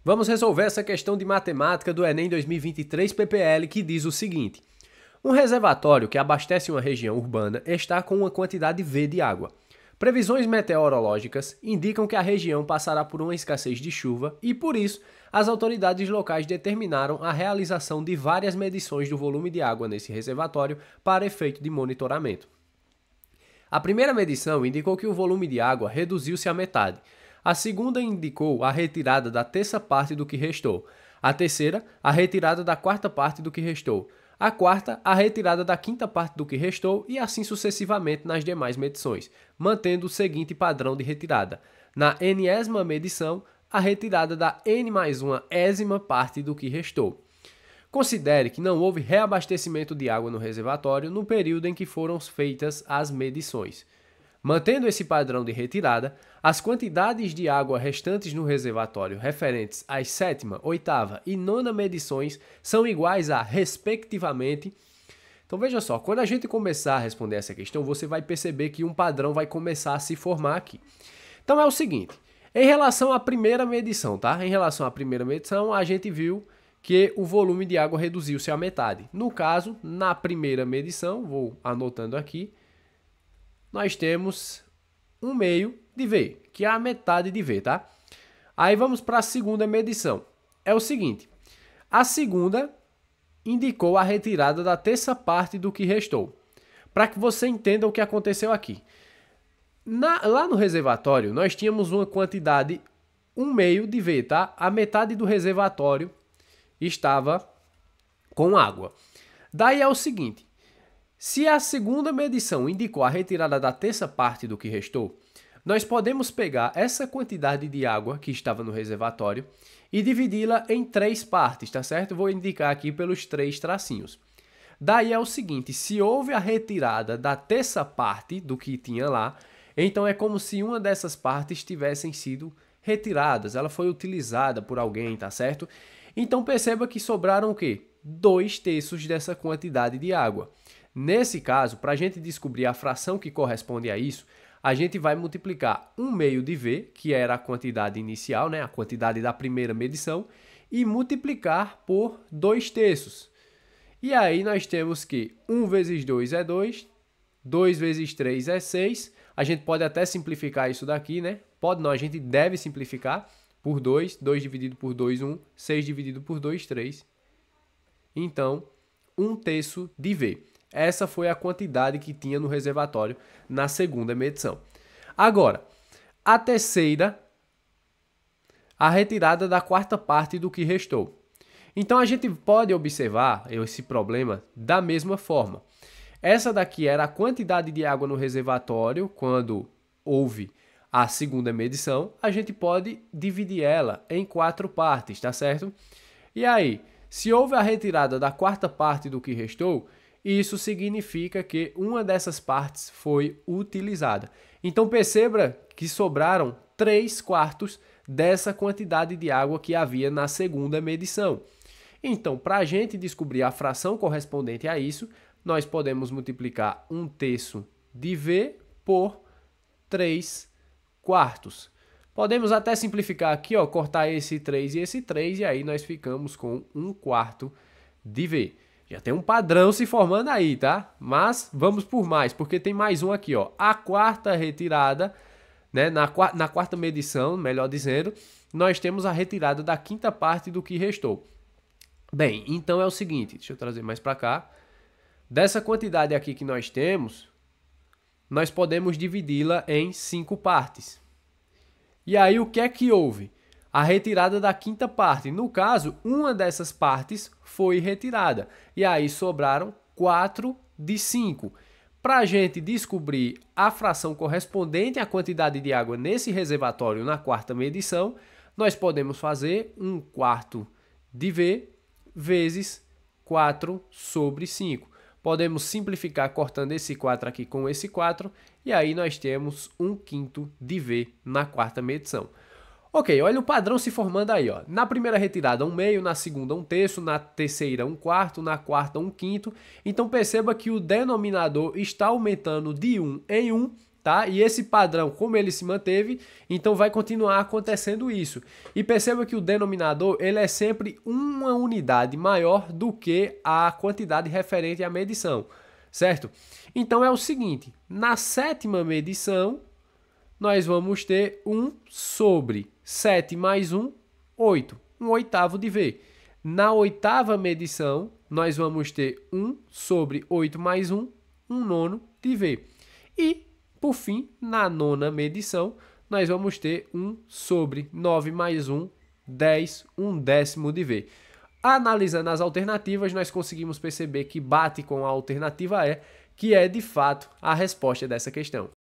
Vamos resolver essa questão de matemática do Enem 2023 PPL que diz o seguinte: um reservatório que abastece uma região urbana está com uma quantidade V de água. Previsões meteorológicas indicam que a região passará por uma escassez de chuva e, por isso, as autoridades locais determinaram a realização de várias medições do volume de água nesse reservatório para efeito de monitoramento. A primeira medição indicou que o volume de água reduziu-se à metade. A segunda indicou a retirada da terça parte do que restou. A terceira, a retirada da quarta parte do que restou. A quarta, a retirada da quinta parte do que restou e assim sucessivamente nas demais medições, mantendo o seguinte padrão de retirada. Na n ª medição, a retirada da n+1ª parte do que restou. Considere que não houve reabastecimento de água no reservatório no período em que foram feitas as medições. Mantendo esse padrão de retirada, as quantidades de água restantes no reservatório referentes às 7ª, 8ª e 9ª medições são iguais a, respectivamente. Então veja só, quando a gente começar a responder essa questão, você vai perceber que um padrão vai começar a se formar aqui. Então é o seguinte, em relação à primeira medição, tá? Em relação à primeira medição, a gente viu que o volume de água reduziu-se à metade. No caso, na primeira medição, vou anotando aqui, nós temos 1/2 de V, que é a metade de V, tá? Aí vamos para a segunda medição. É o seguinte, a segunda indicou a retirada da terça parte do que restou. Para que você entenda o que aconteceu aqui. Lá no reservatório, nós tínhamos uma quantidade 1/2 de V, tá? A metade do reservatório estava com água. Daí é o seguinte, se a segunda medição indicou a retirada da terça parte do que restou, nós podemos pegar essa quantidade de água que estava no reservatório e dividi-la em 3 partes, tá certo? Vou indicar aqui pelos 3 tracinhos. Daí é o seguinte, se houve a retirada da terça parte do que tinha lá, então é como se uma dessas partes tivessem sido retiradas, ela foi utilizada por alguém, tá certo? Então perceba que sobraram o quê? 2/3 dessa quantidade de água. Nesse caso, para a gente descobrir a fração que corresponde a isso, a gente vai multiplicar 1/2 de V, que era a quantidade inicial, né, a quantidade da primeira medição, e multiplicar por 2/3. E aí nós temos que 1 vezes 2 é 2, 2 vezes 3 é 6. A gente pode até simplificar isso daqui, né? Pode não, a gente deve simplificar por 2, 2 dividido por 2, 1, 6 dividido por 2, 3. Então, 1/3 de V. Essa foi a quantidade que tinha no reservatório na segunda medição. Agora, a terceira, a retirada da quarta parte do que restou. Então, a gente pode observar esse problema da mesma forma. Essa daqui era a quantidade de água no reservatório quando houve a segunda medição. A gente pode dividir ela em 4 partes, tá certo? E aí, se houve a retirada da quarta parte do que restou, isso significa que uma dessas partes foi utilizada. Então perceba que sobraram 3/4 dessa quantidade de água que havia na segunda medição. Então, para a gente descobrir a fração correspondente a isso, nós podemos multiplicar 1/3 de V por 3/4. Podemos até simplificar aqui, ó, cortar esse 3 e esse 3, e aí nós ficamos com 1/4 de V. Já tem um padrão se formando aí, tá? Mas vamos por mais, porque tem mais um aqui, ó. A quarta retirada, né? Na quarta medição, melhor dizendo, nós temos a retirada da quinta parte do que restou. Bem, então é o seguinte, deixa eu trazer mais para cá. Dessa quantidade aqui que nós temos, nós podemos dividi-la em 5 partes. E aí o que é que houve? A retirada da quinta parte. No caso, uma dessas partes foi retirada. E aí sobraram 4 de 5. Para a gente descobrir a fração correspondente à quantidade de água nesse reservatório na quarta medição, nós podemos fazer 1/4 de V vezes 4 sobre 5. Podemos simplificar cortando esse 4 aqui com esse 4, e aí nós temos 1/5 de V na quarta medição. Ok, olha o padrão se formando aí, ó. Na primeira retirada, 1/2, na segunda, 1/3, na terceira, 1/4, na quarta, 1/5. Então perceba que o denominador está aumentando de 1 em 1 tá? E esse padrão, como ele se manteve, então vai continuar acontecendo isso. E perceba que o denominador, ele é sempre uma unidade maior do que a quantidade referente à medição, certo? Então é o seguinte, na sétima medição, nós vamos ter 1 sobre 7 mais 1, 8, 1/8 de V. Na oitava medição, nós vamos ter 1 sobre 8 mais 1, 1/9 de V. E, por fim, na nona medição, nós vamos ter 1 sobre 9 mais 1, 10, 1/10 de V. Analisando as alternativas, nós conseguimos perceber que bate com a alternativa E, que é, de fato, a resposta dessa questão.